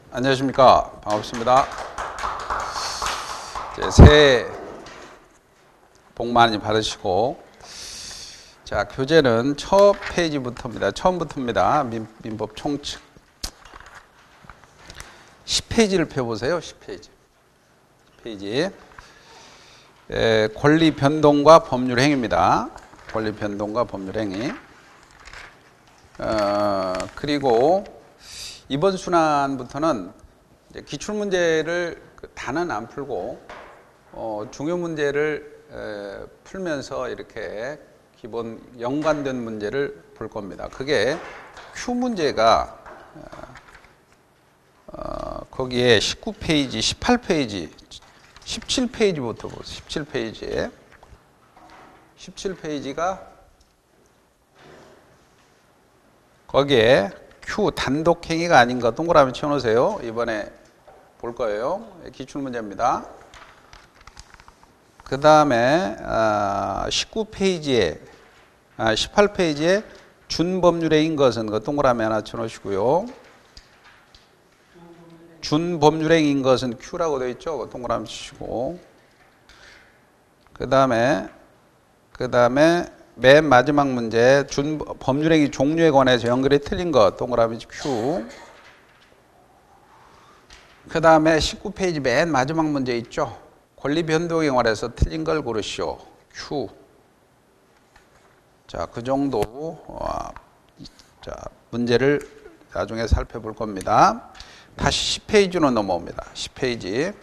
안녕하십니까. 반갑습니다. 새해 복 많이 받으시고, 자, 교재는 첫 페이지부터입니다. 처음부터입니다. 민법 총칙. 10페이지를 펴보세요. 10페이지. 10페이지. 권리 변동과 법률 행위입니다. 권리 변동과 법률 행위. 그리고 이번 순환부터는 이제 기출문제를 다는 안 풀고 중요 문제를 풀면서 이렇게 기본 연관된 문제를 볼 겁니다. 그게 Q 문제가 거기에 19페이지, 18페이지, 17페이지부터 보세요. 17페이지에 17페이지가 거기에 Q 단독행위가 아닌 거 동그라미 쳐놓으세요. 이번에 볼 거예요. 기출문제입니다. 그 다음에 19페이지에 18페이지에 준법률행위인 것은 그 동그라미 하나 쳐놓으시고요. 준법률행위인 것은 Q라고 되어 있죠. 그 동그라미 치시고, 그 다음에 맨 마지막 문제 법률행위 종류에 관해서 연결이 틀린 것 동그라미 Q. 그 다음에 19페이지 맨 마지막 문제 있죠. 권리 변동에 관해서 틀린 걸 고르시오. Q. 자, 그 정도 자, 문제를 나중에 살펴볼 겁니다. 다시 10페이지로 넘어옵니다. 10페이지.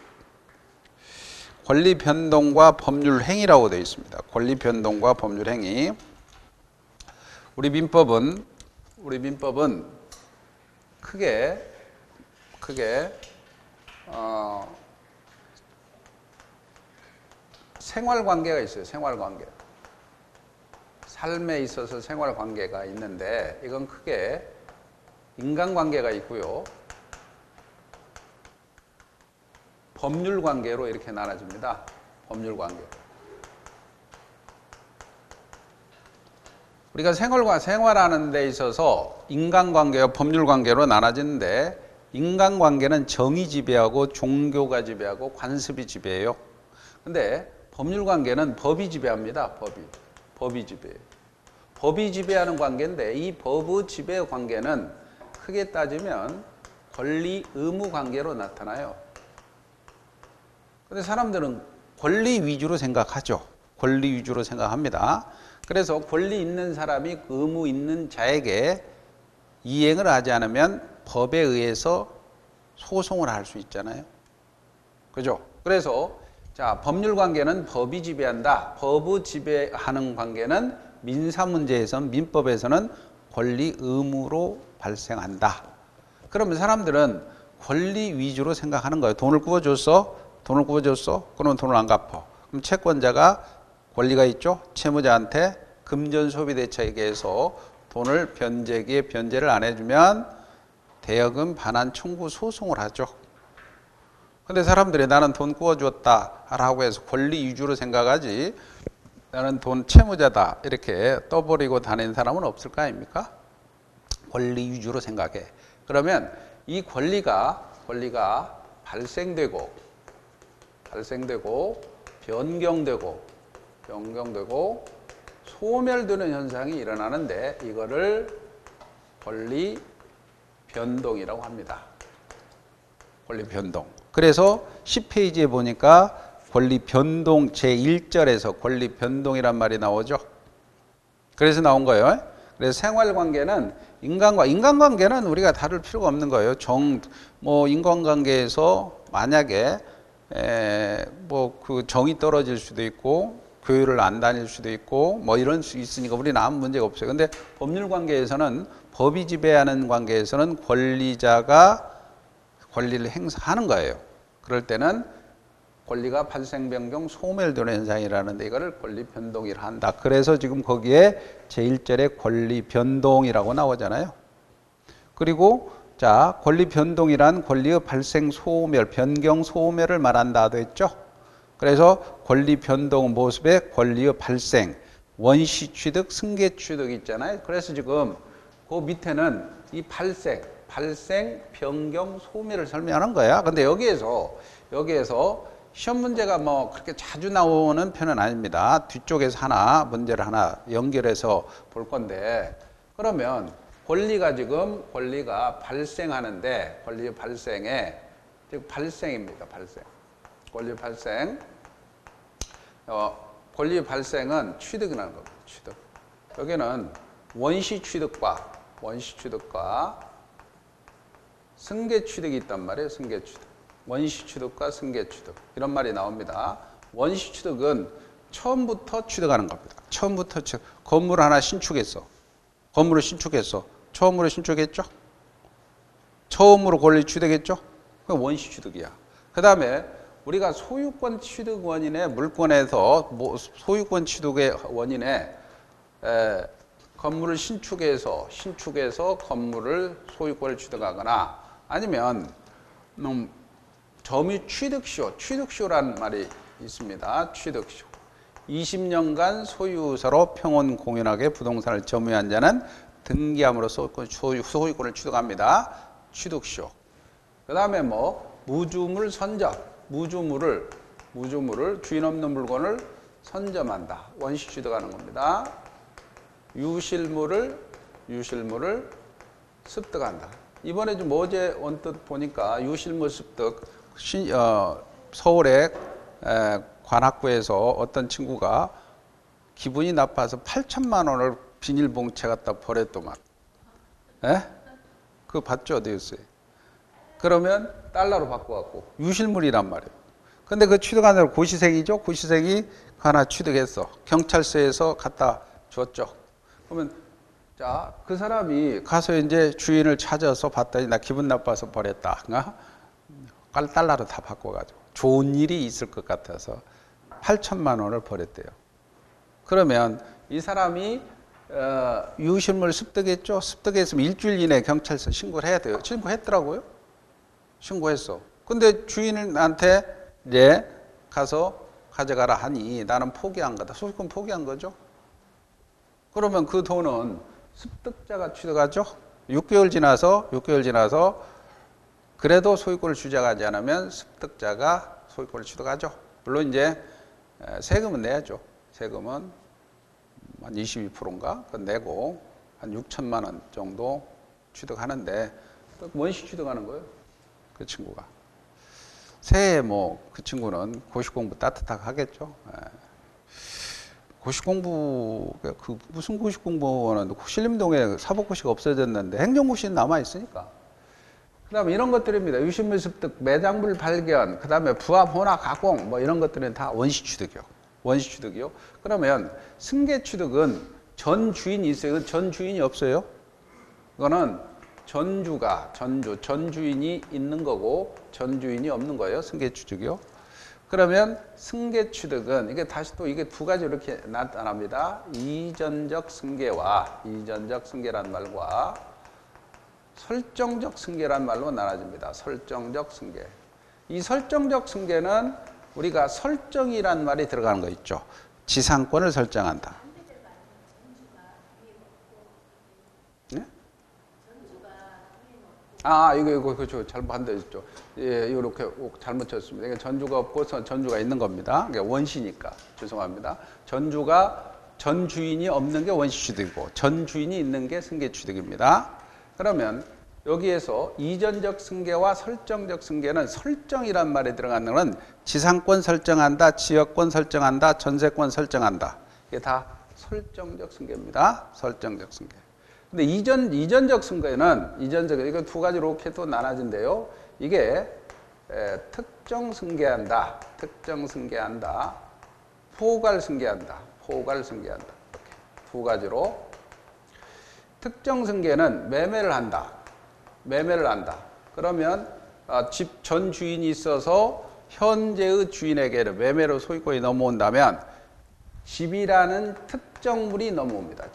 권리 변동과 법률 행위라고 되어 있습니다. 권리 변동과 법률 행위. 우리 민법은 크게 생활 관계가 있어요. 생활 관계. 삶에 있어서 생활 관계가 있는데 이건 크게 인간 관계가 있고요. 법률 관계로 이렇게 나눠집니다. 법률 관계. 우리가 생활하는 데 있어서 인간관계와 법률관계로 나눠지는데, 인간관계는 정이 지배하고 종교가 지배하고 관습이 지배해요. 근데 법률관계는 법이 지배합니다. 법이 지배해요. 법이 지배하는 관계인데, 이 법의 지배 관계는 크게 따지면 권리 의무 관계로 나타나요. 근데 사람들은 권리 위주로 생각하죠. 권리 위주로 생각합니다. 그래서 권리 있는 사람이 의무 있는 자에게 이행을 하지 않으면 법에 의해서 소송을 할 수 있잖아요. 그죠? 그래서 자, 법률 관계는 법이 지배한다. 법의 지배하는 관계는 민사 문제에서는, 민법에서는 권리 의무로 발생한다. 그러면 사람들은 권리 위주로 생각하는 거예요. 돈을 구워줬어? 그러면 돈을 안 갚아. 그럼 채권자가 권리가 있죠. 채무자한테 금전 소비 대책에 의해서 돈을 변제기에 변제를 안 해주면 대여금 반환 청구 소송을 하죠. 근데 사람들이 나는 돈 구워줬다라고 해서 권리 위주로 생각하지, 나는 돈 채무자다 이렇게 떠버리고 다니는 사람은 없을 거 아닙니까? 권리 위주로 생각해. 그러면 이 권리가 발생되고 변경되고 소멸되는 현상이 일어나는데 이거를 권리 변동이라고 합니다. 권리 변동. 그래서 10페이지에 보니까 권리 변동 제1절에서 권리 변동이란 말이 나오죠. 그래서 나온 거예요. 그래서 생활관계는 인간관계는 우리가 다룰 필요가 없는 거예요. 인간관계에서 만약에 그 정이 떨어질 수도 있고 교회를 안 다닐 수도 있고 이런 수 있으니까 우리는 아무 문제가 없어요. 근데 법률 관계에서는, 법이 지배하는 관계에서는 권리자가 권리를 행사하는 거예요. 그럴 때는 권리가 발생, 변경, 소멸되는 현상이라는데 이거를 권리 변동이라 한다. 그래서 지금 거기에 제1절에 권리 변동이라고 나오잖아요. 그리고 자, 권리 변동이란 권리의 발생, 소멸, 변경, 소멸을 말한다 됐죠. 그래서 권리 변동 모습의 권리의 발생, 원시 취득, 승계 취득 있잖아요. 그래서 지금 그 밑에는 이 발생, 발생, 변경, 소멸을 설명하는 거야. 근데 여기에서 시험 문제가 뭐 그렇게 자주 나오는 편은 아닙니다. 뒤쪽에서 하나 문제를 하나 연결해서 볼 건데, 그러면 권리가 발생하는데, 권리 발생에 즉 발생입니다. 권리 발생. 권리 발생은 취득이라는 겁니다. 취득. 여기는 원시 취득과 승계 취득이 있단 말이에요. 승계 취득. 원시 취득과 승계 취득. 이런 말이 나옵니다. 원시 취득은 처음부터 취득하는 겁니다. 처음부터 건물 하나 신축했어. 건물을 신축했어. 처음으로 신축했죠? 처음으로 권리 취득했죠? 그게 원시 취득이야. 그 다음에 우리가 소유권 취득 원인의 물권에서 소유권 취득의 원인에 건물을 신축해서 건물을 소유권을 취득하거나 아니면 점유 취득쇼라는 말이 있습니다. 취득쇼. 20년간 소유서로 평온 공연하게 부동산을 점유한 자는 등기함으로써 소유권을 취득합니다. 취득쇼. 그 다음에 무주물 선점. 무주물을 주인 없는 물건을 선점한다. 원시 취득하는 겁니다. 유실물을 습득한다. 이번에 좀 어제 언뜻 보니까 유실물 습득 서울의 관악구에서 어떤 친구가 기분이 나빠서 8천만 원을 비닐봉투에 갖다 버렸더만. 그거 봤죠? 어디였어요? 그러면 달러로 바꿔갖고 유실물이란 말이에요. 근데 그 취득한 사람 고시생이죠? 고시생이 하나 취득했어. 경찰서에서 갖다 줬죠. 그러면 자, 그 사람이 가서 이제 주인을 찾아서 봤더니 나 기분 나빠서 버렸다. 달러로 다 바꿔가지고 좋은 일이 있을 것 같아서 8천만 원을 버렸대요. 그러면 이 사람이 유실물 습득했죠? 습득했으면 일주일 이내에 경찰서 신고를 해야 돼요. 신고했더라고요. 신고했어. 근데 주인한테 이제 가서 가져가라 하니 나는 포기한 거다. 소유권 포기한 거죠. 그러면 그 돈은 습득자가 취득하죠. 6개월 지나서 그래도 소유권을 주장하지 않으면 습득자가 소유권을 취득하죠. 물론 이제 세금은 내야죠. 세금은 한 22%인가? 그건 내고 한 6천만 원 정도 취득하는데 원시 취득하는 거예요. 그 친구가. 새해 그 친구는 고시공부 따뜻하게 하겠죠. 고시공부, 무슨 고시공부는 신림동에 사법고시가 없어졌는데 행정고시는 남아있으니까. 그 다음에 이런 것들입니다. 유실물 습득, 매장물 발견, 그 다음에 부합, 혼합, 가공, 이런 것들은 다 원시 취득이요. 그러면 승계 취득은 전 주인이 있어요. 전 주인이 없어요. 이거는 전 주인이 있는 거고 전 주인이 없는 거예요. 승계 취득이요. 그러면 승계 취득은 이게 다시 또 이게 두 가지 이렇게 나타납니다. 이전적 승계란 말과 설정적 승계란 말로 나눠집니다. 설정적 승계. 이 설정적 승계는 우리가 설정이란 말이 들어가는 거 있죠. 지상권을 설정한다. 네? 이거 그렇죠. 잘못 반대했죠. 예, 이렇게 잘못 쳤습니다. 이게 전주가 없고 전주가 있는 겁니다. 그러니까 원시니까 죄송합니다. 전 주인이 없는 게 원시 취득이고 전 주인이 있는 게 승계 취득입니다. 그러면 여기에서 이전적 승계와 설정적 승계는 설정이란 말에 들어가는 건 지상권 설정한다, 지역권 설정한다, 전세권 설정한다. 이게 다 설정적 승계입니다. 설정적 승계. 근데 이전적 승계는 이거 두 가지로 이렇게 또 나눠진대요. 이게 특정 승계한다, 포괄 승계한다. 이렇게 두 가지로. 특정 승계는 매매를 한다. 그러면 집 전 주인이 있어서 현재의 주인에게는 매매로 소유권이 넘어온다면 집이라는 특정물이 넘어옵니다.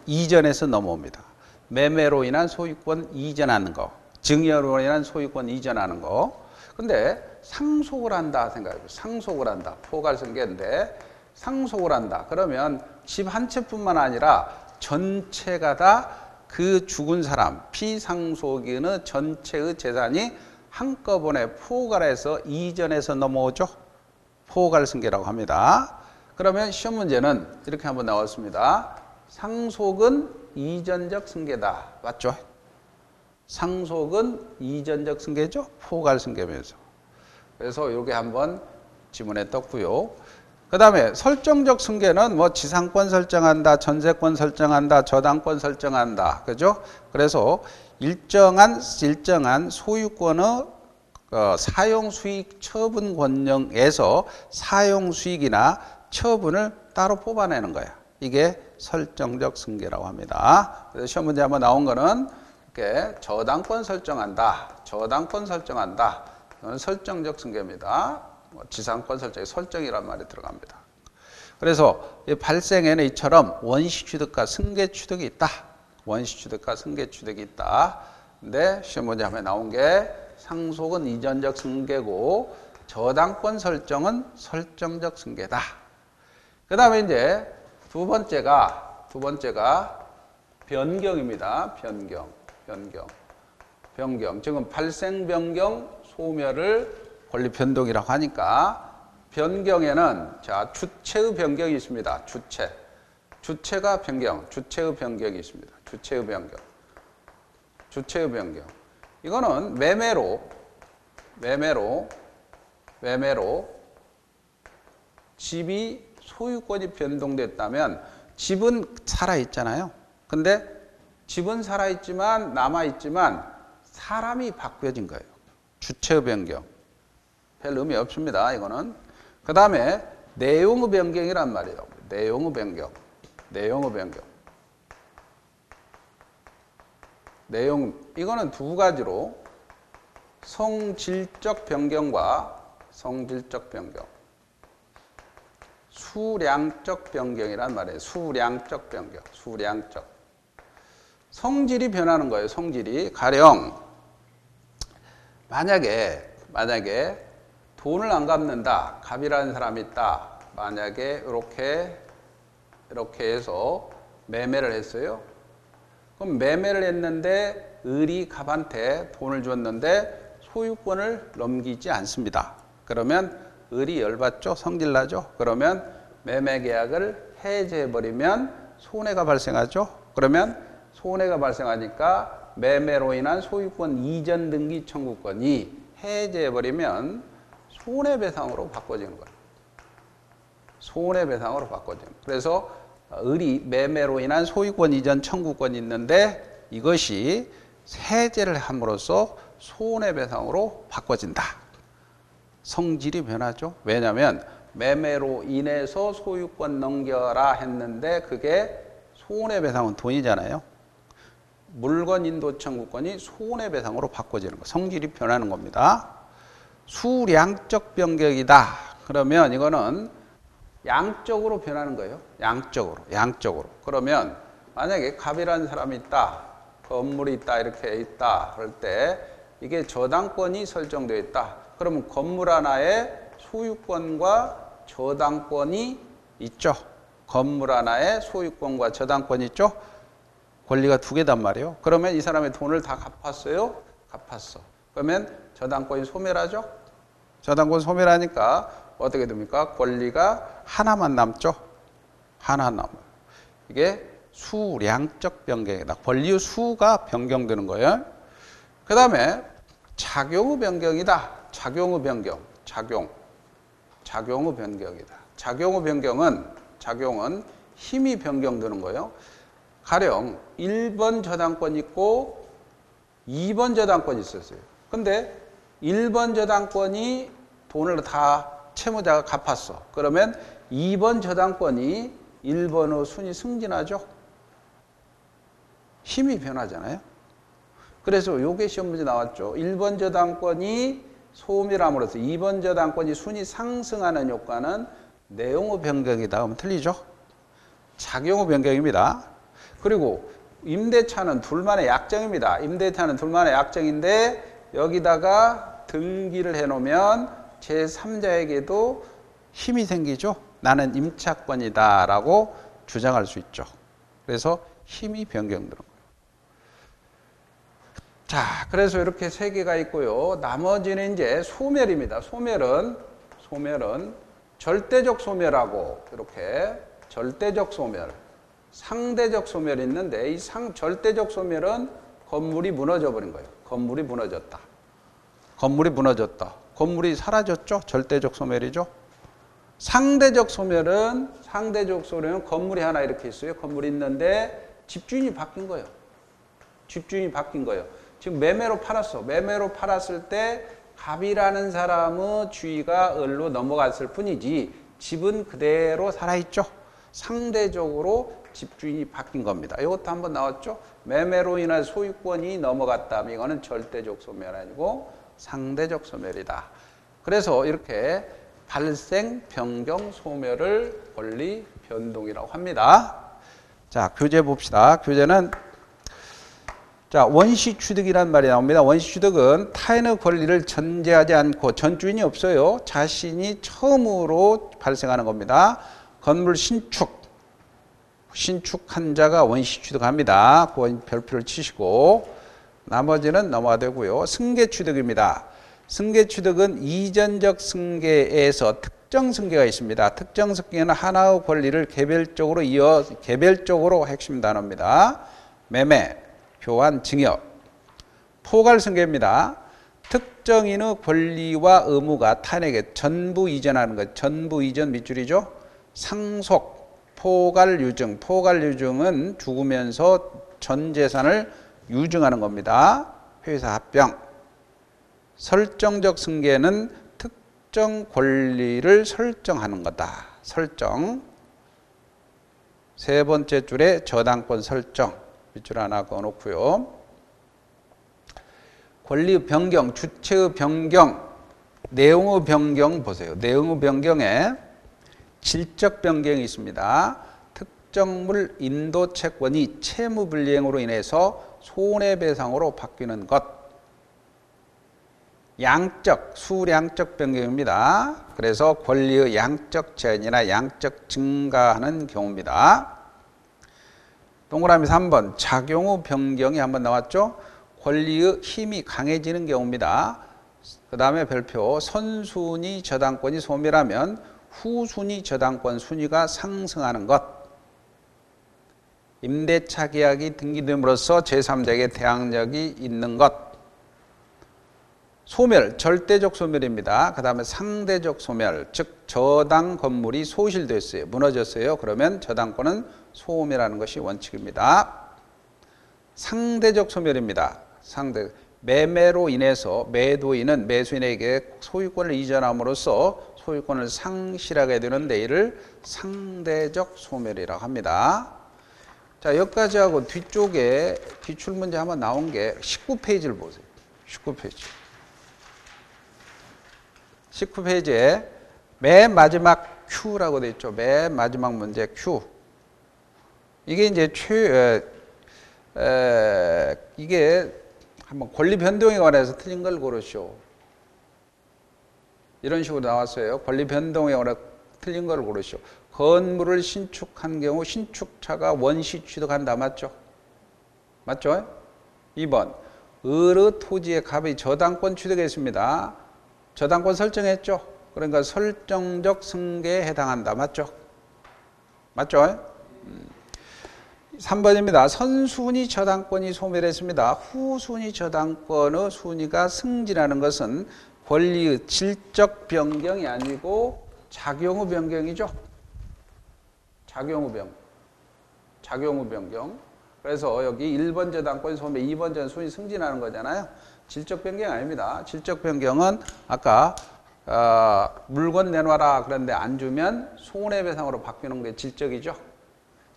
이전에서 넘어옵니다. 매매로 인한 소유권 이전하는 거, 증여로 인한 소유권 이전하는 거. 근데 상속을 한다 생각해요. 상속을 한다. 포괄승계인데 상속을 한다. 그러면 집 한 채뿐만 아니라 전체가 다 그 죽은 사람 피상속인의 전체의 재산이 한꺼번에 포괄해서 이전해서 넘어오죠. 포괄승계라고 합니다. 그러면 시험 문제는 이렇게 한번 나왔습니다. 상속은 이전적 승계다. 맞죠? 상속은 이전적 승계죠. 포괄승계면서. 그래서 이렇게 한번 지문에 떴고요. 그 다음에 설정적 승계는 뭐 지상권 설정한다, 전세권 설정한다, 저당권 설정한다. 그죠? 그래서 일정한 소유권의 사용 수익 처분 권령에서 사용 수익이나 처분을 따로 뽑아내는 거야. 이게 설정적 승계라고 합니다. 그래서 시험 문제 한번 나온 거는 이렇게 저당권 설정한다. 저당권 설정한다. 이건 설정적 승계입니다. 지상권 설정이란 말이 들어갑니다. 그래서 발생에는 이처럼 원시 취득과 승계 취득이 있다. 원시 취득과 승계 취득이 있다. 근데 시험 문제 한번 나온 게 상속은 이전적 승계고 저당권 설정은 설정적 승계다. 그 다음에 이제 두 번째가 변경입니다. 변경. 지금 발생 변경, 소멸을 권리 변동이라고 하니까 변경에는 자 주체의 변경이 있습니다. 주체가 변경, 주체의 변경이 있습니다. 주체의 변경. 이거는 매매로 집이 소유권이 변동됐다면 집은 살아있잖아요. 근데 집은 살아있지만 남아있지만 사람이 바뀌어진 거예요. 주체의 변경. 별 의미 없습니다. 이거는. 그 다음에 내용의 변경이란 말이에요. 내용의 변경. 이거는 두 가지로 성질적 변경과 성질적 변경. 수량적 변경이란 말이에요. 수량적 변경. 성질이 변하는 거예요. 성질이. 가령 만약에 돈을 안 갚는다. 갑이라는 사람이 있다. 만약에 이렇게 해서 매매를 했어요. 그럼 매매를 했는데 을이 갑한테 돈을 줬는데 소유권을 넘기지 않습니다. 그러면 을이 열받죠? 성질나죠? 그러면 매매 계약을 해제해버리면 손해가 발생하죠? 그러면 손해가 발생하니까 매매로 인한 소유권 이전 등기 청구권이 해제해버리면 손해배상으로 바꿔지는 거예요. 그래서 을이 매매로 인한 소유권 이전 청구권이 있는데 이것이 해제를 함으로써 손해배상으로 바꿔진다. 성질이 변하죠. 왜냐하면 매매로 인해서 소유권 넘겨라 했는데 그게 손해배상은 돈이잖아요. 물건 인도 청구권이 손해배상으로 바꿔지는 거. 성질이 변하는 겁니다. 수량적 변경이다. 그러면 이거는 양적으로 변하는 거예요. 양적으로. 그러면 만약에 갑이라는 사람이 있다. 건물이 있다. 이렇게 있다. 그럴 때 이게 저당권이 설정되어 있다. 그러면 건물 하나에 소유권과 저당권이 있죠. 건물 하나에 소유권과 저당권이 있죠. 권리가 두 개단 말이에요. 그러면 이 사람의 돈을 다 갚았어요? 갚았어. 그러면 저당권이 소멸하죠? 저당권 소멸하니까 어떻게 됩니까? 권리가 하나만 남죠? 하나 남아요. 이게 수량적 변경이다. 권리의 수가 변경되는 거예요. 그 다음에 작용의 변경이다. 작용의 변경이다. 작용은 힘이 변경되는 거예요. 가령 1번 저당권 있고 2번 저당권이 있었어요. 근데 1번 저당권이 돈을 다 채무자가 갚았어. 그러면 2번 저당권이 1번의 순위 승진하죠. 힘이 변하잖아요. 그래서 요게 시험 문제 나왔죠. 1번 저당권이 소멸함으로써 2번 저당권이 순위 상승하는 효과는 내용의 변경이다. 그러면 틀리죠. 작용의 변경입니다. 그리고 임대차는 둘만의 약정입니다. 임대차는 둘만의 약정인데 여기다가 등기를 해놓으면 제3자에게도 힘이 생기죠. 나는 임차권이다 라고 주장할 수 있죠. 그래서 힘이 변경되는 거예요. 자, 그래서 이렇게 세 개가 있고요. 나머지는 이제 소멸입니다. 소멸은 절대적 소멸하고 이렇게 절대적 소멸, 상대적 소멸이 있는데 이 절대적 소멸은 건물이 무너져 버린 거예요. 건물이 무너졌다. 건물이 사라졌죠. 절대적 소멸이죠. 상대적 소멸은 건물이 하나 이렇게 있어요. 건물이 있는데 집주인이 바뀐 거예요. 지금 매매로 팔았어. 매매로 팔았을 때 갑이라는 사람의 주의가 을로 넘어갔을 뿐이지 집은 그대로 살아있죠. 상대적으로 집주인이 바뀐 겁니다. 이것도 한번 나왔죠. 매매로 인한 소유권이 넘어갔다면 이거는 절대적 소멸 아니고 상대적 소멸이다. 그래서 이렇게 발생, 변경, 소멸을 권리 변동이라고 합니다. 자, 교재 봅시다. 교재는 자, 원시 취득이라는 말이 나옵니다. 원시 취득은 타인의 권리를 전제하지 않고 전주인이 없어요. 자신이 처음으로 발생하는 겁니다. 건물 신축한 자가 원시 취득합니다. 그건 별표를 치시고 나머지는 넘어가 되고요. 승계 취득입니다. 승계 취득은 이전적 승계에서 특정 승계가 있습니다. 특정 승계는 하나의 권리를 개별적으로 핵심 단어입니다. 매매, 교환, 증여. 포괄 승계입니다. 특정인의 권리와 의무가 타인에게 전부 이전하는 것. 전부 이전 밑줄이죠. 상속, 포괄 유증. 포괄 유증은 죽으면서 전 재산을 유증하는 겁니다. 회사 합병. 설정적 승계는 특정 권리를 설정하는 거다. 설정. 세 번째 줄에 저당권 설정. 밑줄 하나 그어놓고요. 권리 변경, 주체의 변경, 내용의 변경 보세요. 내용의 변경에 질적 변경이 있습니다. 특정물 인도 채권이 채무 불이행으로 인해서 손해배상으로 바뀌는 것. 양적, 수량적 변경입니다. 그래서 권리의 양적 제한이나 양적 증가하는 경우입니다. 동그라미 3번 작용의 변경이 한번 나왔죠. 권리의 힘이 강해지는 경우입니다. 그 다음에 별표 선순위 저당권이 소멸하면 후순위 저당권 순위가 상승하는 것. 임대차 계약이 등기됨으로써 제3자에게 대항력이 있는 것. 소멸, 절대적 소멸입니다. 그 다음에 상대적 소멸, 즉 저당 건물이 소실됐어요. 무너졌어요. 그러면 저당권은 소멸하는 것이 원칙입니다. 상대적 소멸입니다. 매매로 인해서 매도인은 매수인에게 소유권을 이전함으로써 소유권을 상실하게 되는데 이를 상대적 소멸이라고 합니다. 자, 여기까지 하고 뒤쪽에 기출문제 한번 나온 게 19페이지를 보세요. 19페이지에 맨 마지막 Q라고 되어 있죠. 맨 마지막 문제 Q. 이게 이제 이게 한번 권리 변동에 관해서 틀린 걸 고르시오. 이런 식으로 나왔어요. 권리 변동에 관해 틀린 걸 고르시오. 건물을 신축한 경우 신축차가 원시 취득한다. 맞죠? 맞죠? 2번. 을의 토지의 갑이 저당권 취득했습니다. 저당권 설정했죠? 그러니까 설정적 승계에 해당한다. 맞죠? 맞죠? 3번입니다. 선순위 저당권이 소멸했습니다. 후순위 저당권의 순위가 승진하는 것은 권리의 질적 변경이 아니고 작용의 변경이죠. 작용의 변경. 그래서 여기 1번 저당권 소멸, 2번 전 순위 승진하는 거잖아요. 질적 변경 아닙니다. 질적 변경은 아까 물건 내놔라 그런데 안 주면 손해배상으로 바뀌는 게 질적이죠.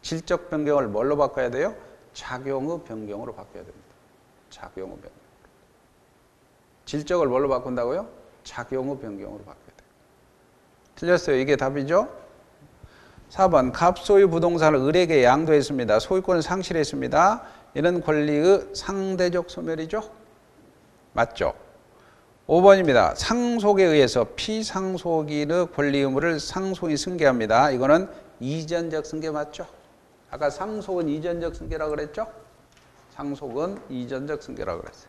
질적 변경을 뭘로 바꿔야 돼요? 작용의 변경으로 바꿔야 됩니다. 작용의 변경. 질적을 뭘로 바꾼다고요? 작용의 변경으로 바꿔야 돼요. 틀렸어요. 이게 답이죠? 4번 갑소유 부동산을 을에게 양도했습니다. 소유권을 상실했습니다. 이는 권리의 상대적 소멸이죠? 맞죠? 5번입니다. 상속에 의해서 피상속인의 권리 의무를 상속인이 승계합니다. 이거는 이전적 승계 맞죠? 아까 상속은 이전적 승계라고 그랬죠? 상속은 이전적 승계라고 그랬어요.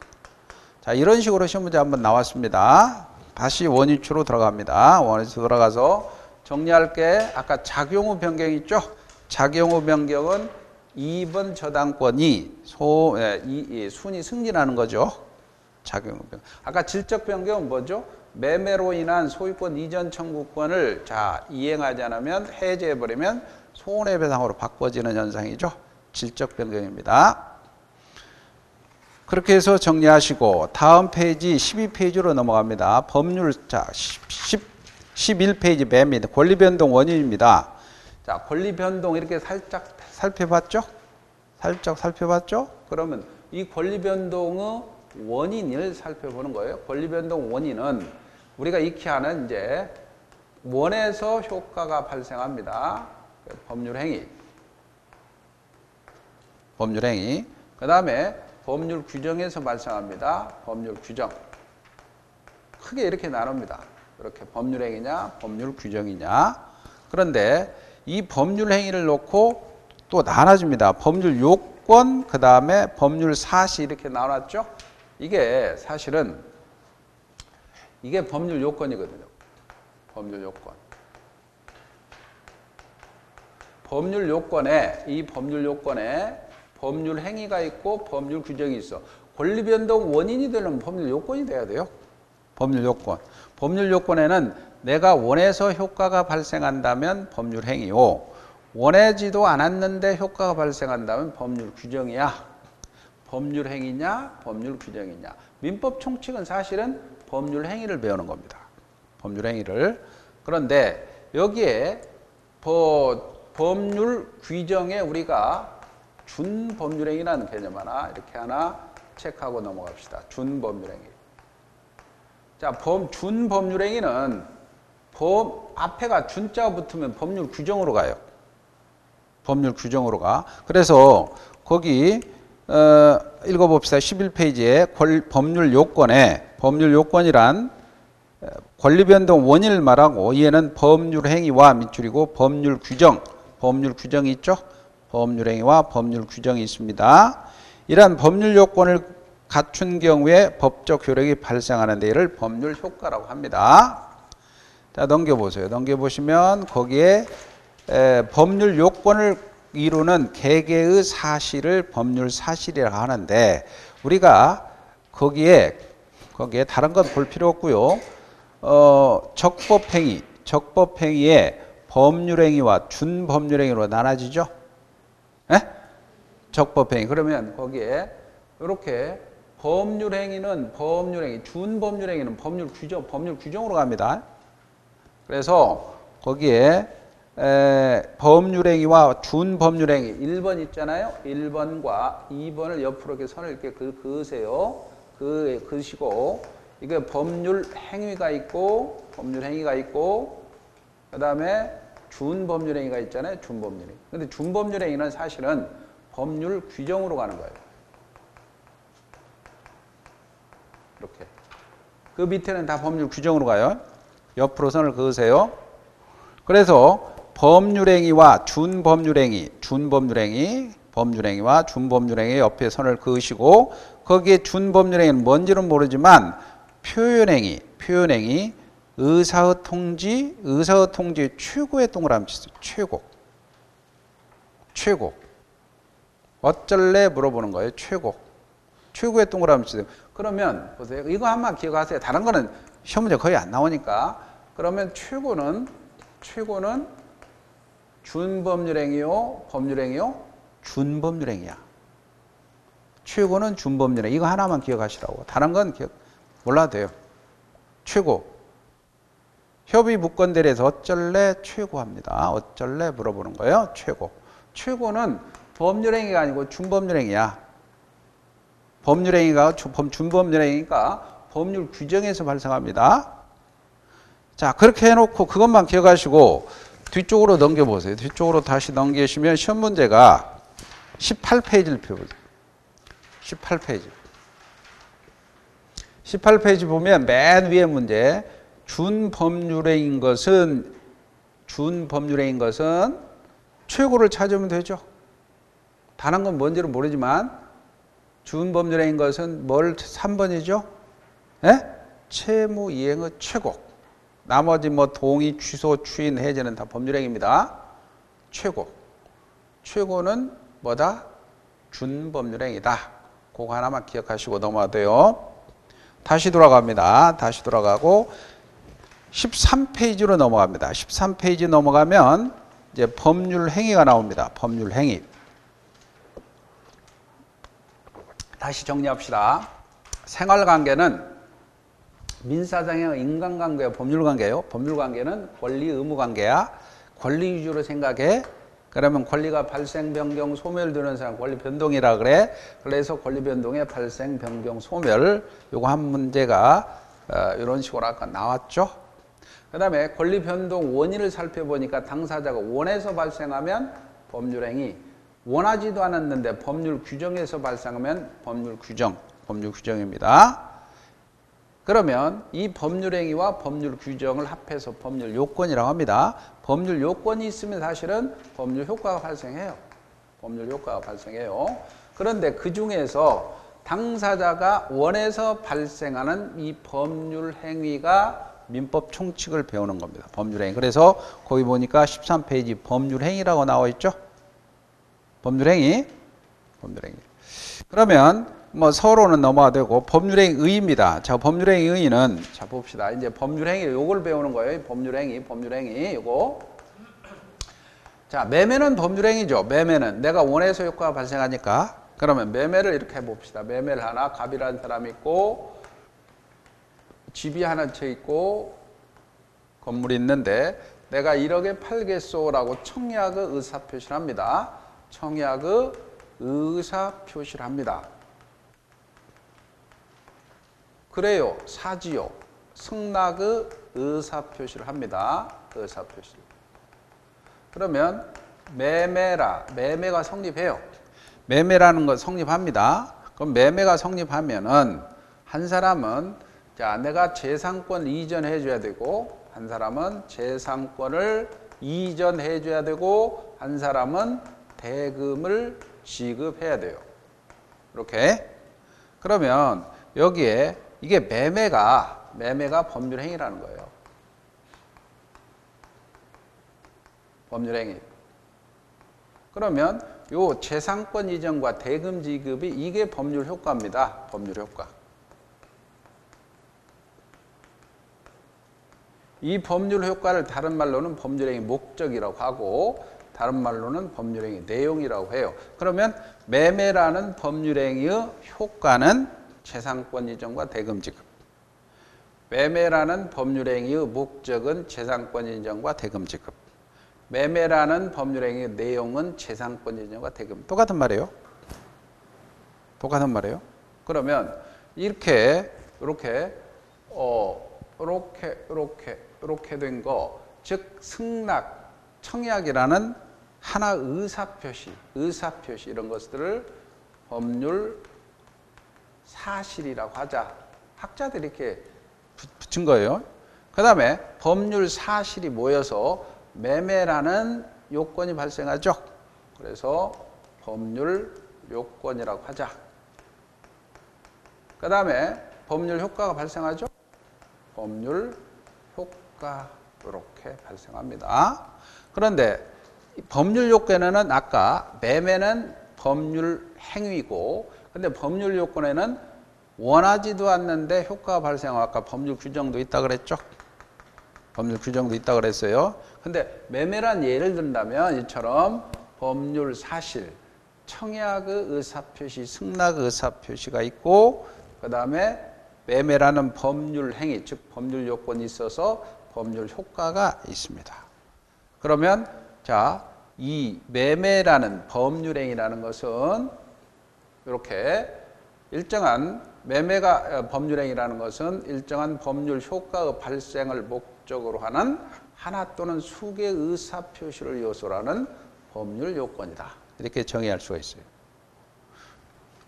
자, 이런 식으로 시험 문제 한번 나왔습니다. 다시 원위치로 들어갑니다. 원위치 들어가서 정리할게. 아까 작용 후 변경 있죠? 작용 후 변경은 2번 저당권이 순위 승진하는 거죠. 작용 후 변경. 아까 질적 변경은 뭐죠? 매매로 인한 소유권 이전 청구권을 이행하지 않으면 해제해버리면 손해배상으로 바꿔지는 현상이죠. 질적 변경입니다. 그렇게 해서 정리하시고 다음 페이지 12페이지로 넘어갑니다. 법률 11페이지 맨 밑에 권리변동 원인입니다. 자, 권리변동 이렇게 살짝 살펴봤죠? 살짝 살펴봤죠? 그러면 이 권리변동의 원인을 살펴보는 거예요. 권리변동 원인은 우리가 익히 아는 이제 원에서 효과가 발생합니다. 법률행위. 법률행위. 그 다음에 법률 규정에서 발생합니다. 법률 규정. 크게 이렇게 나눕니다. 이렇게 법률행위냐, 법률 규정이냐. 그런데 이 법률행위를 놓고 또 나눠집니다. 법률 요건, 그 다음에 법률 사시 이렇게 나눴죠. 이게 사실은 이게 법률 요건이거든요. 법률 요건. 법률 요건에 이 법률 요건에 법률 행위가 있고 법률 규정이 있어. 권리 변동 원인이 되려면 법률 요건이 돼야 돼요. 법률 요건. 법률 요건에는 내가 원해서 효과가 발생한다면 법률 행위요. 원하지도 않았는데 효과가 발생한다면 법률 규정이야. 법률 행위냐, 법률 규정이냐. 민법 총칙은 사실은 법률 행위를 배우는 겁니다. 법률 행위를. 그런데 여기에 법률 규정에 우리가 준법률행위라는 개념 이렇게 하나 체크하고 넘어갑시다. 준법률행위. 자, 준법률행위는 앞에가 준자가 붙으면 법률 규정으로 가요. 법률 규정으로 가. 그래서 거기 읽어봅시다. 11페이지에 법률 요건이란 권리변동 원인을 말하고 이에는 법률 행위와 밑줄이고 법률 규정이 있죠. 법률 행위와 법률 규정이 있습니다. 이러한 법률 요건을 갖춘 경우에 법적 효력이 발생하는데 이를 법률 효과라고 합니다. 자, 넘겨보세요. 넘겨보시면 거기에 법률 요건을 이루는 개개의 사실을 법률 사실이라고 하는데 우리가 거기에 다른 건 볼 필요 없고요. 적법행위의 법률행위와 준법률행위로 나눠지죠. 적법행위. 그러면 거기에 이렇게 준법률행위는 법률 규정으로 갑니다. 그래서 거기에 법률행위와 준법률행위 1번 있잖아요. 1번과 2번을 옆으로 이렇게 선을 이렇게 그으세요. 그으시고 이게 법률 행위가 있고 그 다음에 준법률행위가 있잖아요. 준법률행위. 근데 준법률행위는 사실은 법률 규정으로 가는 거예요. 이렇게. 그 밑에는 다 법률 규정으로 가요. 옆으로 선을 그으세요. 그래서 법률행위와 법률행위와 준법률행위 옆에 선을 그으시고 거기에 준법률행위는 뭔지는 모르지만 표현행위, 의사의 통지의 최고의 동그라미 치세요. 최고. 어쩔래 물어보는 거예요. 최고의 동그라미 치세요. 그러면 보세요. 이거 한번 기억하세요. 다른 거는 시험 문제 거의 안 나오니까. 그러면 최고는 준법률행위요, 법률행위요, 준법률행위야. 최고는 준법률행위. 이거 하나만 기억하시라고. 다른 건 몰라도 돼요. 최고. 협의 무건대리에서 어쩔래 최고합니다. 어쩔래 물어보는 거예요. 최고는 법률행위가 아니고 준법률행위야. 법률행위가 준법률행위니까 법률 규정에서 발생합니다. 자, 그렇게 해놓고 그것만 기억하시고 뒤쪽으로 넘겨보세요. 뒤쪽으로 다시 넘기시면 시험 문제가 18페이지를 펴보세요. 18페이지 보면 맨 위에 문제 준법률행위인 것은 최고를 찾으면 되죠. 다른 건 뭔지는 모르지만 준법률행위인 것은 뭘 3번이죠? 예? 채무 이행의 최고. 나머지 뭐 동의, 취소, 추인, 해제는 다 법률행위입니다. 최고. 최고는 뭐다? 준법률행위다. 그거 하나만 기억하시고 넘어가도 돼요. 다시 돌아갑니다. 다시 돌아가고 13페이지로 넘어갑니다. 13페이지 넘어가면 이제 법률행위가 나옵니다. 법률행위. 다시 정리합시다. 생활관계는 민사상의 인간관계와 법률관계예요. 법률관계는 권리 의무관계야. 권리 위주로 생각해. 그러면 권리가 발생, 변경, 소멸되는 사람 권리 변동이라 그래. 그래서 권리 변동의 발생, 변경, 소멸 요거 한 문제가 이런 식으로 아까 나왔죠. 그 다음에 권리 변동 원인을 살펴보니까 당사자가 원해서 발생하면 법률행위, 원하지도 않았는데 법률 규정에서 발생하면 법률 규정입니다. 그러면 이 법률행위와 법률 규정을 합해서 법률 요건이라고 합니다. 법률 요건이 있으면 사실은 법률 효과가 발생해요. 법률 효과가 발생해요. 그런데 그 중에서 당사자가 원해서 발생하는 이 법률 행위가 민법 총칙을 배우는 겁니다. 법률행위. 그래서 거기 보니까 13페이지 법률행위라고 나와 있죠. 법률행위. 그러면 뭐 서로는 넘어가 되고 법률행위 의의입니다. 자, 법률행위 의의는 자 봅시다. 이제 법률행위 요걸 배우는 거예요. 법률행위 요거. 자, 매매는 법률행위죠. 매매는 내가 원해서 효과가 발생하니까. 그러면 매매를 이렇게 해 봅시다. 매매를 하나 갑이라는 사람이 있고 집이 하나 채 있고 건물이 있는데 내가 1억에 팔겠소라고 청약의 의사표시를 합니다. 청약의 의사표시를 합니다. 그래요. 사지요. 승낙의 의사표시를 합니다. 의사표시. 그러면 매매가 성립해요. 매매라는 거 성립합니다. 그럼 매매가 성립하면은 한 사람은 자, 내가 재산권 이전해 줘야 되고 한 사람은 재산권을 이전해 줘야 되고 한 사람은 대금을 지급해야 돼요. 이렇게. 그러면 여기에 이게 매매가 법률행위라는 거예요. 법률행위. 그러면 요 재산권 이전과 대금 지급이 이게 법률 효과입니다. 법률 효과. 이 법률 효과를 다른 말로는 법률행위 목적이라고 하고 다른 말로는 법률행위 내용이라고 해요. 그러면 매매라는 법률행위의 효과는 재산권 이전과 대금 지급. 매매라는 법률행위의 목적은 재산권 이전과 대금 지급. 매매라는 법률행위의 내용은 재산권 이전과 대금. 똑같은 말이에요. 그러면 이렇게 된 거, 즉 승낙, 청약이라는 하나 의사표시 이런 것들을 법률 사실이라고 하자. 학자들이 이렇게 붙인 거예요. 그 다음에 법률 사실이 모여서 매매라는 요건이 발생하죠. 그래서 법률 요건이라고 하자. 그 다음에 법률 효과가 발생하죠. 법률 효과 이렇게 발생합니다. 그런데 법률 요건에는 아까 매매는 법률 행위고 근데 법률 요건에는 원하지도 않는데 효과가 발생하고 아까 법률 규정도 있다 그랬죠. 법률 규정도 있다 그랬어요. 근데 매매란 예를 든다면 이처럼 법률 사실, 청약의 의사표시, 승낙의 의사표시가 있고 그 다음에 매매라는 법률 행위, 즉 법률 요건이 있어서 법률 효과가 있습니다. 그러면 자, 이 매매라는 법률 행위라는 것은 이렇게 일정한 매매가 법률 행위라는 것은 일정한 법률 효과의 발생을 목적으로 하는 하나 또는 수개의 의사표시를 요소로 하는 법률 요건이다. 이렇게 정의할 수가 있어요.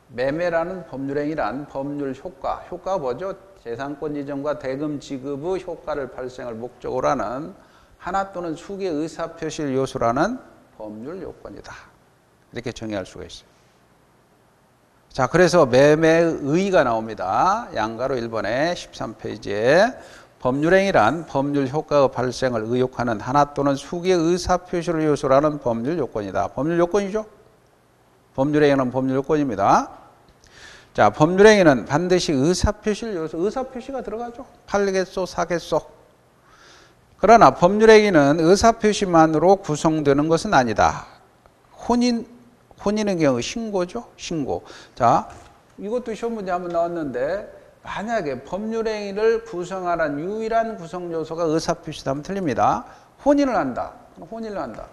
매매라는 법률행위란 법률 효과가 뭐죠? 재산권 이전과 대금 지급의 효과를 발생을 목적으로 하는 하나 또는 수개의 의사표시를 요소로 하는 법률 요건이다. 이렇게 정의할 수가 있어요. 자, 그래서 매매의가 나옵니다. 양가로 1번에 13페이지에 법률행위란 법률 효과의 발생을 의혹하는 하나 또는 수개의 의사표시를 요소라는 법률 요건이다. 법률 요건이죠. 법률행위는 법률 요건입니다. 자, 법률행위는 반드시 의사표시를 요소, 의사표시가 들어가죠. 팔겠소, 사겠소. 그러나 법률행위는 의사표시만으로 구성되는 것은 아니다. 혼인의 경우 신고죠. 신고. 자, 이것도 시험 문제 한번 나왔는데 만약에 법률행위를 구성하는 유일한 구성요소가 의사표시다 하면 틀립니다. 혼인을 한다. 혼인을 한다.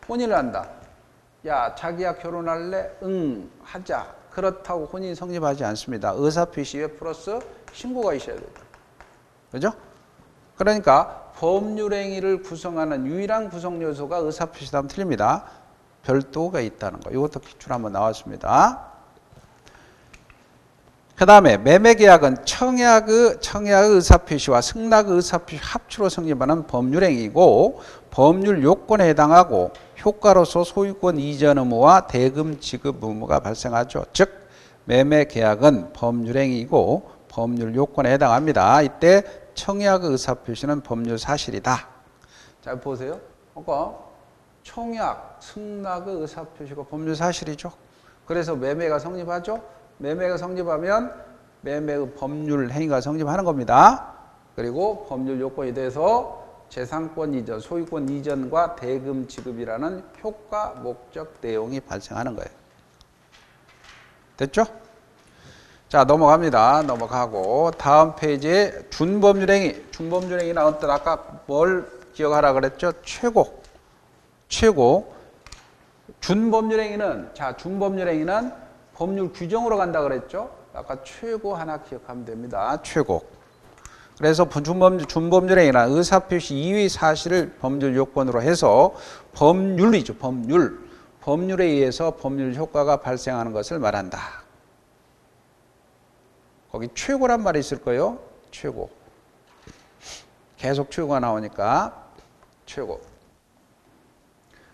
혼인을 한다. 야, 자기야 결혼할래? 응, 하자. 그렇다고 혼인이 성립하지 않습니다. 의사표시에 플러스 신고가 있어야 돼요. 그죠? 그러니까 법률행위를 구성하는 유일한 구성요소가 의사표시다 하면 틀립니다. 별도가 있다는 거. 이것도 기출 한번 나왔습니다. 그 다음에 매매계약은 청약의 의사표시와 승낙의 의사표시 합치로 성립하는 법률행위이고 법률 요건에 해당하고 효과로서 소유권 이전 의무와 대금 지급 의무가 발생하죠. 즉 매매계약은 법률행위이고 법률 요건에 해당합니다. 이때 청약의 의사표시는 법률 사실이다. 자, 보세요. 아까 청약, 승낙의 의사표시가 법률 사실이죠. 그래서 매매가 성립하죠. 매매가 성립하면 매매의 법률 행위가 성립하는 겁니다. 그리고 법률 요건이 돼서 재산권 이전, 소유권 이전과 대금 지급이라는 효과, 목적, 내용이 발생하는 거예요. 됐죠? 자, 넘어갑니다. 넘어가고 다음 페이지에 준법률행위. 준법률행위 나올 때 아까 뭘 기억하라 그랬죠? 최고. 준법률행위는, 자, 준법률행위는 법률 규정으로 간다 그랬죠? 아까 최고 하나 기억하면 됩니다. 최고. 그래서 준법률행위는 의사표시 이외의 사실을 법률 요건으로 해서 법률이죠. 법률에 의해서 법률 효과가 발생하는 것을 말한다. 거기 최고란 말이 있을 거예요. 최고. 계속 최고가 나오니까 최고.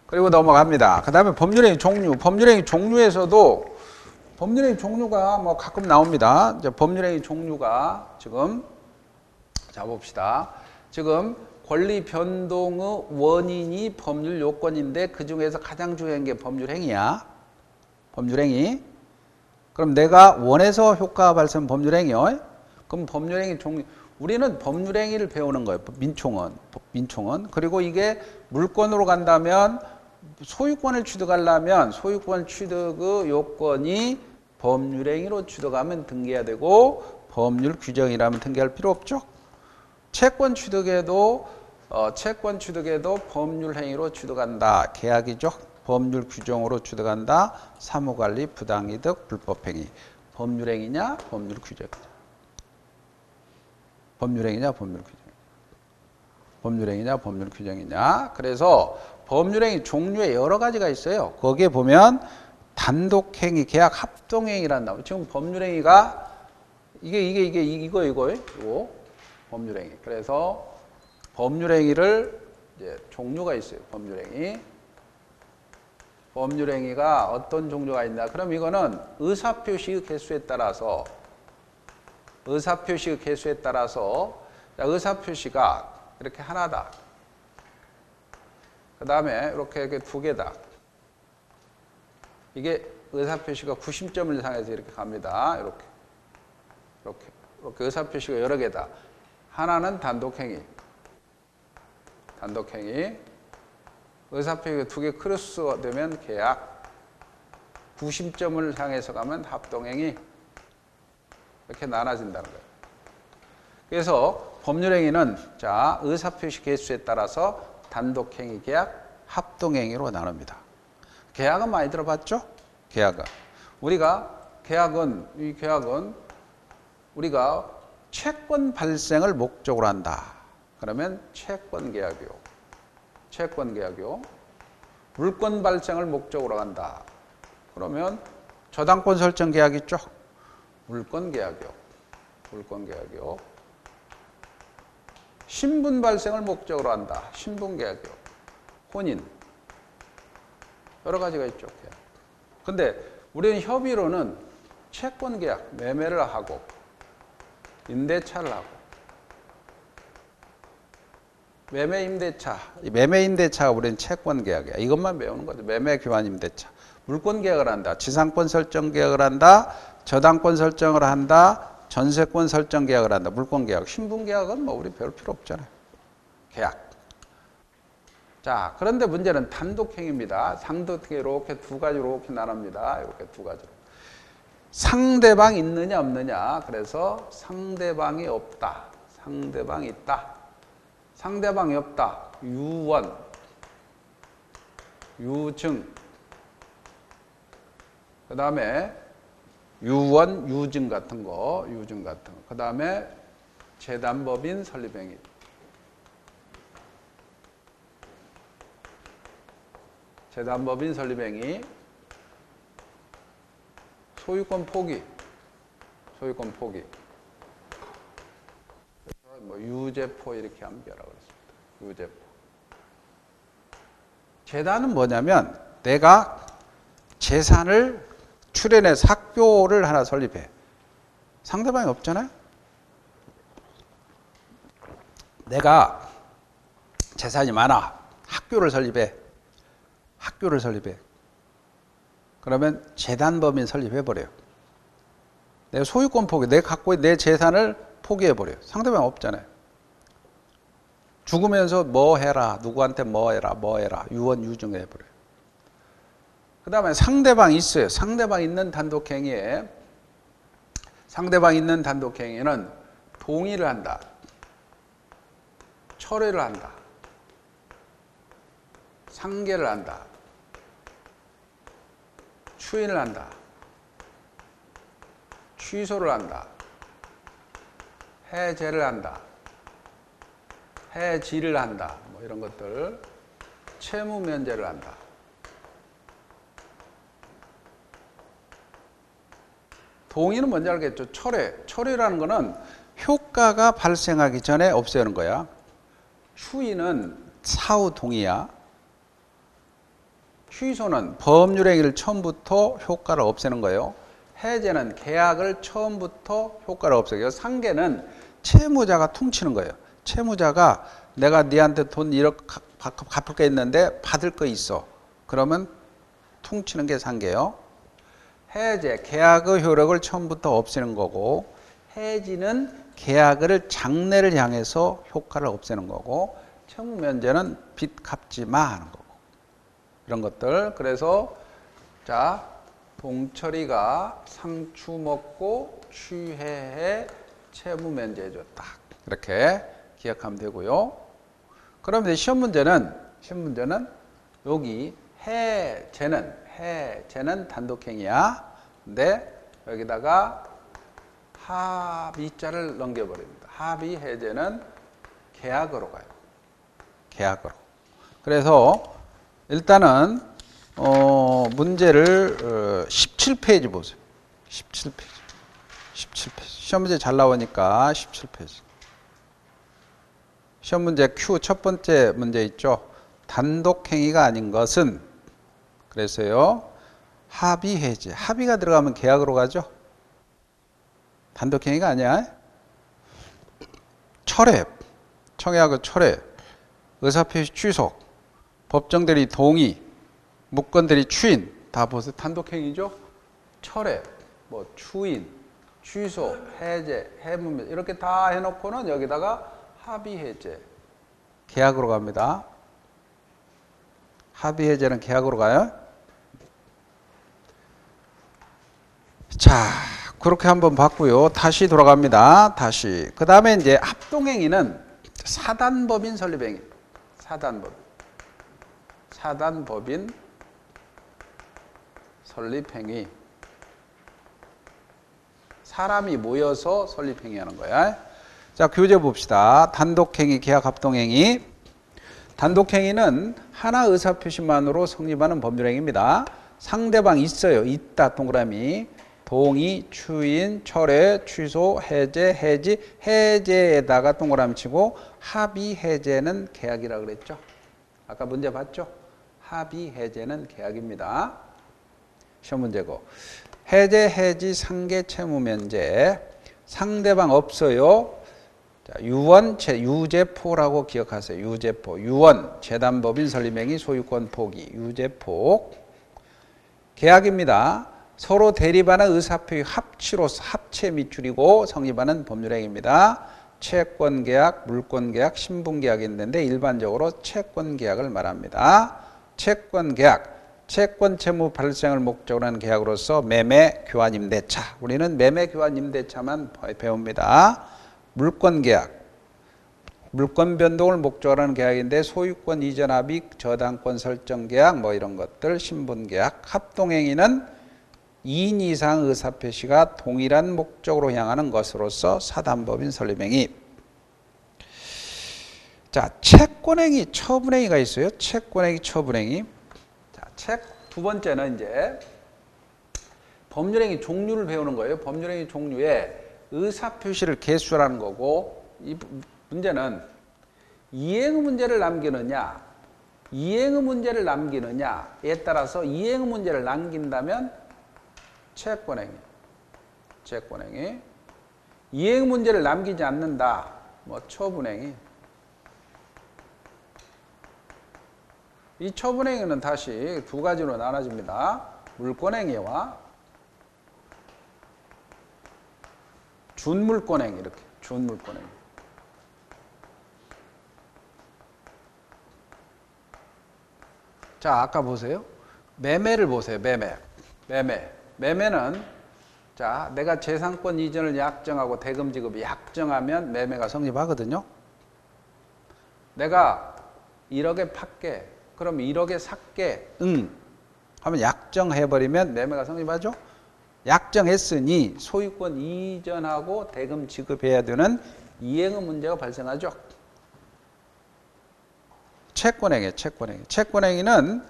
그리고 넘어갑니다. 그 다음에 법률행위 종류. 법률행위 종류에서도 법률행위 종류가 뭐 가끔 나옵니다. 이제 법률행위 종류가 지금 자 봅시다. 지금 권리 변동의 원인이 법률 요건인데 그 중에서 가장 중요한 게 법률행위야. 법률행위. 그럼 내가 원해서 효과가 발생 법률행위요. 그럼 법률행위 종류. 우리는 법률행위를 배우는 거예요. 민총은. 그리고 이게 물권으로 간다면 소유권을 취득하려면 소유권 취득의 요건이 법률행위로 취득하면 등기해야 되고 법률 규정이라면 등기할 필요 없죠. 채권 취득에도 법률행위로 취득한다. 계약이죠. 법률 규정으로 취득한다. 사무관리, 부당이득, 불법행위. 법률행위냐, 법률 규정이냐. 법률행위냐, 법률 규정. 법률행위냐, 법률 규정이냐. 그래서 법률행위 종류에 여러 가지가 있어요. 거기에 보면 단독행위, 계약 합동행위란 나오죠. 지금 법률행위가 이거 법률행위. 그래서 법률행위를 이제 종류가 있어요. 법률행위가 어떤 종류가 있나? 그럼 이거는 의사표시의 개수에 따라서 의사표시가 이렇게 하나다. 그 다음에 이렇게 두 개다. 이게 의사표시가 구심점을 향해서 이렇게 갑니다. 이렇게 의사표시가 여러 개다. 하나는 단독행위. 의사표시가 두 개 크로스가 되면 계약. 구심점을 향해서 가면 합동행위. 이렇게 나눠진다는 거예요. 그래서 법률행위는 자 의사표시 개수에 따라서 단독행위, 계약, 합동행위로 나눕니다. 계약은 많이 들어봤죠? 계약은 우리가 채권 발생을 목적으로 한다. 그러면 채권계약이요. 물권 발생을 목적으로 한다. 그러면 저당권 설정 계약 있죠? 물권계약이요. 신분 발생을 목적으로 한다. 신분계약이요. 혼인. 여러 가지가 있죠. 근데 우리는 협의로는 채권 계약, 매매를 하고 임대차를 하고 매매 임대차, 매매 임대차가 우리는 채권 계약이야. 이것만 배우는 거죠. 매매 교환 임대차. 물권 계약을 한다. 지상권 설정 계약을 한다. 저당권 설정을 한다. 전세권 설정 계약을 한다. 물권 계약. 신분 계약은 뭐 우리 배울 필요 없잖아요. 계약. 자, 그런데 문제는 단독행위입니다. 단독행위 이렇게 두 가지로 이렇게 나눕니다. 이렇게 두 가지로. 상대방 있느냐 없느냐. 그래서 상대방이 없다. 상대방이 있다. 상대방이 없다. 유원, 유증. 그 다음에 유원, 유증 같은 거, 유증 같은 거. 그 다음에 재단법인 설립행위. 재단법인 설립행위. 소유권 포기. 소유권 포기. 뭐 유죄포 이렇게 암기하라고 그랬습니다. 유죄포. 재단은 뭐냐면 내가 재산을 출연해서 학교를 하나 설립해. 상대방이 없잖아요. 내가 재산이 많아. 학교를 설립해. 학교를 설립해. 그러면 재단법인 설립해버려요. 내 소유권 포기, 내가 갖고 있는 내 재산을 포기해버려요. 상대방 없잖아요. 죽으면서 뭐 해라, 누구한테 뭐 해라, 뭐 해라, 유언, 유증해버려요. 그 다음에 상대방 있어요. 상대방 있는 단독행위에, 상대방 있는 단독행위는 동의를 한다. 철회를 한다. 상계를 한다. 추인을 한다. 취소를 한다. 해제를 한다. 해지를 한다. 뭐 이런 것들. 채무 면제를 한다. 동의는 뭔지 알겠죠? 철회. 철회라는 거는 효과가 발생하기 전에 없애는 거야. 추인은 사후 동의야. 취소는 법률 행위를 처음부터 효과를 없애는 거예요. 해제는 계약을 처음부터 효과를 없애고요. 상계는 채무자가 퉁치는 거예요. 채무자가 내가 네한테 돈 1억 갚을 게 있는데 받을 거 있어. 그러면 퉁치는 게 상계요. 해제, 계약의 효력을 처음부터 없애는 거고, 해지는 계약을 장래를 향해서 효과를 없애는 거고, 채무 면제는 빚 갚지 마 하는 거고. 이런 것들. 그래서 자, 동철이가 상추 먹고 취해해 채무 면제해줬다. 이렇게 기억하면 되고요. 그럼 이제 시험 문제는 여기 해제는 단독행위야. 근데 여기다가 합의자를 넘겨버립니다. 합의 해제는 계약으로 가요. 계약으로. 그래서 일단은 문제를 17페이지 보세요. 17페이지. 시험 문제 잘 나오니까 17페이지. 시험 문제 Q 첫 번째 문제 있죠. 단독행위가 아닌 것은, 그래서요, 합의 해제. 합의가 들어가면 계약으로 가죠. 단독행위가 아니야. 철회. 청약의 철회. 의사표시 취소. 법정 대리 동의. 무권 대리 추인. 다 보세요. 단독행위죠. 철회, 뭐 추인, 취소, 해제, 해문 이렇게 다 해놓고는 여기다가 합의 해제. 계약으로 갑니다. 합의 해제는 계약으로 가요. 자, 그렇게 한번 봤고요. 다시 돌아갑니다. 다시. 그 다음에 이제 합동행위는 사단법인 설립행위. 사단법인 설립행위. 사람이 모여서 설립행위하는 거야. 자, 교재 봅시다. 단독행위, 계약합동행위. 단독행위는 하나 의사표시만으로 성립하는 법률행위입니다. 상대방 있어요. 있다, 동그라미. 동의, 추인, 철회, 취소, 해제, 해지, 해제에다가 동그라미 치고 합의 해제는 계약이라고 그랬죠. 아까 문제 봤죠? 합의 해제는 계약입니다. 시험 문제고. 해제, 해지, 상계, 채무, 면제. 상대방 없어요. 자, 유언, 유죄포라고 기억하세요. 유죄포. 유언, 재단법인 설립행위, 소유권 포기. 유죄포. 계약입니다. 서로 대립하는 의사표의 합치로서 합체 밑줄이고 성립하는 법률행위입니다. 채권계약, 물권계약, 신분계약이 있는데 일반적으로 채권계약을 말합니다. 채권계약. 채권 채무 발생을 목적으로 하는 계약으로서 매매, 교환, 임대차. 우리는 매매, 교환, 임대차만 배웁니다. 물권계약. 물권 변동을 목적으로 하는 계약인데 소유권 이전 합의, 저당권 설정 계약 뭐 이런 것들, 신분계약. 합동행위는 2인 이상 의사표시가 동일한 목적으로 향하는 것으로서 사단법인 설립행위. 자, 채권행위, 처분행위가 있어요. 채권행위, 처분행위. 두 번째는 이제 법률행위 종류를 배우는 거예요. 법률행위 종류에 의사표시를 개수라는 거고, 이 문제는 이행의 문제를 남기느냐, 이행의 문제를 남기느냐에 따라서 이행의 문제를 남긴다면 채권행위, 채권행위. 이행 문제를 남기지 않는다, 뭐 처분행위. 이 처분행위는 다시 두 가지로 나눠집니다. 물권행위와 준물권행위. 이렇게 준물권행위. 자, 아까 보세요. 매매를 보세요. 매매는 자, 내가 재산권 이전을 약정하고 대금 지급을 약정하면 매매가 성립하거든요. 내가 1억에 팔게. 그럼 1억에 살게. 응. 하면 약정해버리면 매매가 성립하죠. 약정했으니 소유권 이전하고 대금 지급해야 되는 이행의 문제가 발생하죠. 채권행위. 채권행위는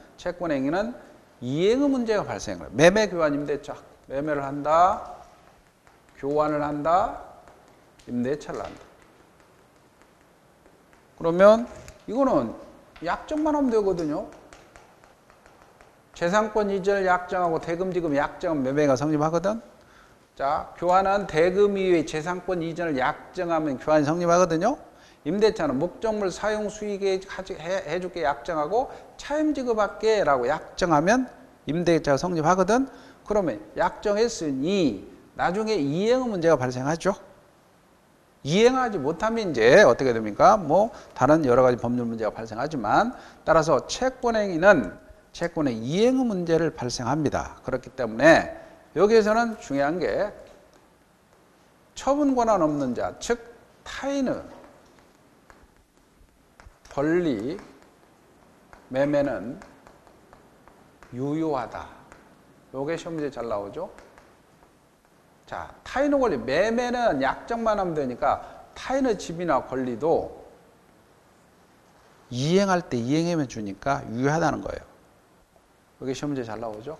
이행의 문제가 발생해요. 매매, 교환, 임대차. 매매를 한다. 교환을 한다. 임대차를 한다. 그러면 이거는 약정만 하면 되거든요. 재산권 이전을 약정하고 대금 지급 약정하면 매매가 성립하거든. 자, 교환은 대금 이외에 재산권 이전을 약정하면 교환이 성립하거든요. 임대차는 목적물 사용 수익에 해줄게 약정하고 차임 지급할게 라고 약정하면 임대차가 성립하거든. 그러면 약정했으니 나중에 이행의 문제가 발생하죠. 이행하지 못하면 이제 어떻게 됩니까? 뭐 다른 여러 가지 법률 문제가 발생하지만 따라서 채권행위는 채권의 이행의 문제를 발생합니다. 그렇기 때문에 여기에서는 중요한 게 처분 권한 없는 자, 즉 타인의 권리 매매는 유효하다. 요게 시험 문제 잘 나오죠? 자, 타인의 권리, 매매는 약정만 하면 되니까 타인의 집이나 권리도 이행할 때 이행하면 주니까 유효하다는 거예요. 여기 시험 문제 잘 나오죠?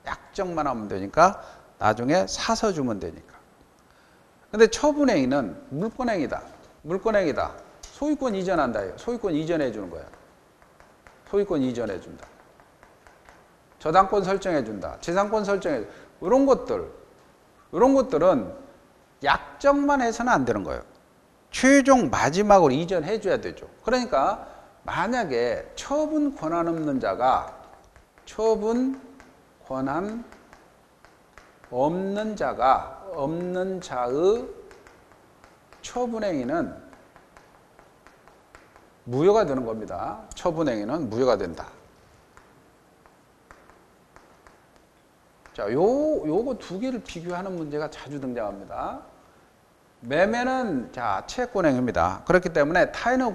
약정만 하면 되니까 나중에 사서 주면 되니까. 근데 처분행위는 물권행위다. 물권행위다. 소유권 이전한다. 소유권 이전해 주는 거야. 소유권 이전해 준다. 저당권 설정해 준다. 재산권 설정해 준다. 이런 것들은 약정만 해서는 안 되는 거예요. 최종 마지막으로 이전해 줘야 되죠. 그러니까 만약에 처분 권한 없는 자가 없는 자의 처분행위는 무효가 되는 겁니다. 처분행위는 무효가 된다. 자, 요거 두 개를 비교하는 문제가 자주 등장합니다. 매매는 자, 채권행위입니다. 그렇기 때문에 타인의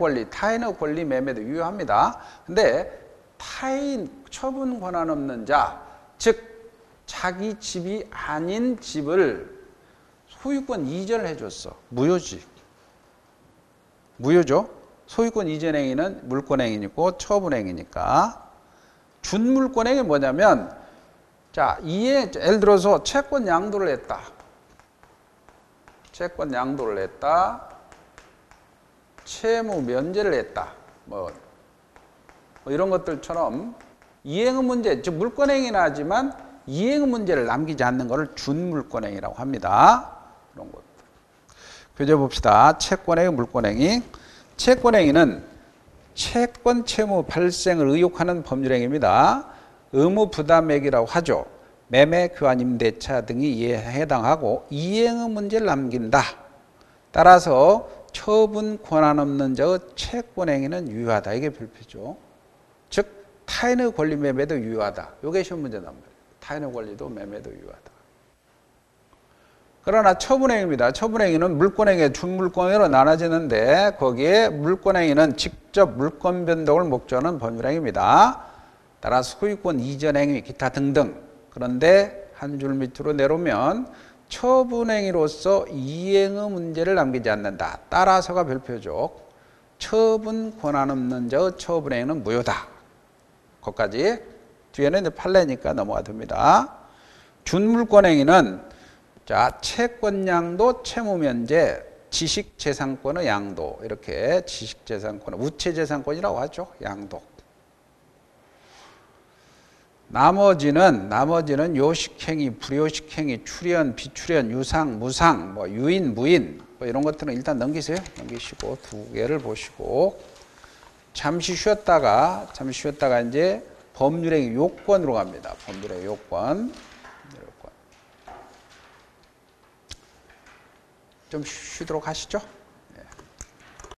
권리 매매도 유효합니다. 근데 처분 권한 없는 자, 즉 자기 집이 아닌 집을 소유권 이전을 해줬어. 무효죠. 소유권 이전 행위는 물권행위이고 처분행위니까. 준물권행위 뭐냐면 자, 예를 들어서 채권 양도를 했다. 채무 면제를 했다. 뭐 이런 것들처럼 이행의 문제, 즉 물권행위는 하지만 이행 문제를 남기지 않는 것을 준물권행위라고 합니다. 그런 것. 교재 봅시다. 채권행위, 물권행위. 채권행위는 채권 채무 발생을 의혹하는 법률행위입니다. 의무 부담액이라고 하죠. 매매, 교환, 임대차 등이 이에 해당하고 이행의 문제를 남긴다. 따라서 처분 권한 없는 자의 채권행위는 유효하다. 이게 별표죠. 즉 타인의 권리 매매도 유효하다. 이게 시험 문제 나옵니다. 타인의 권리도 매매도 유효하다. 그러나 처분행위입니다. 처분행위는 물권행위, 준물권행위로 나눠지는데 거기에 물권행위는 직접 물권 변동을 목적하는 법률행위입니다. 따라 소유권 이전 행위, 기타 등등. 그런데 한 줄 밑으로 내려오면 처분행위로서 이행의 문제를 남기지 않는다. 따라서가 별표죠. 처분 권한 없는 자의 처분행위는 무효다. 거기까지. 뒤에는 이제 판례니까 넘어가 됩니다. 준물권행위는 자, 채권양도, 채무면제, 지식재산권의 양도. 이렇게 지식재산권, 우체재산권이라고 하죠. 양도. 나머지는 요식행위, 불요식행위, 출연, 비출연, 유상, 무상, 뭐 유인, 무인 뭐 이런 것들은 일단 넘기세요. 넘기시고 두 개를 보시고 잠시 쉬었다가 이제 법률행위 요건으로 갑니다. 법률행위 요건. 좀 쉬도록 하시죠.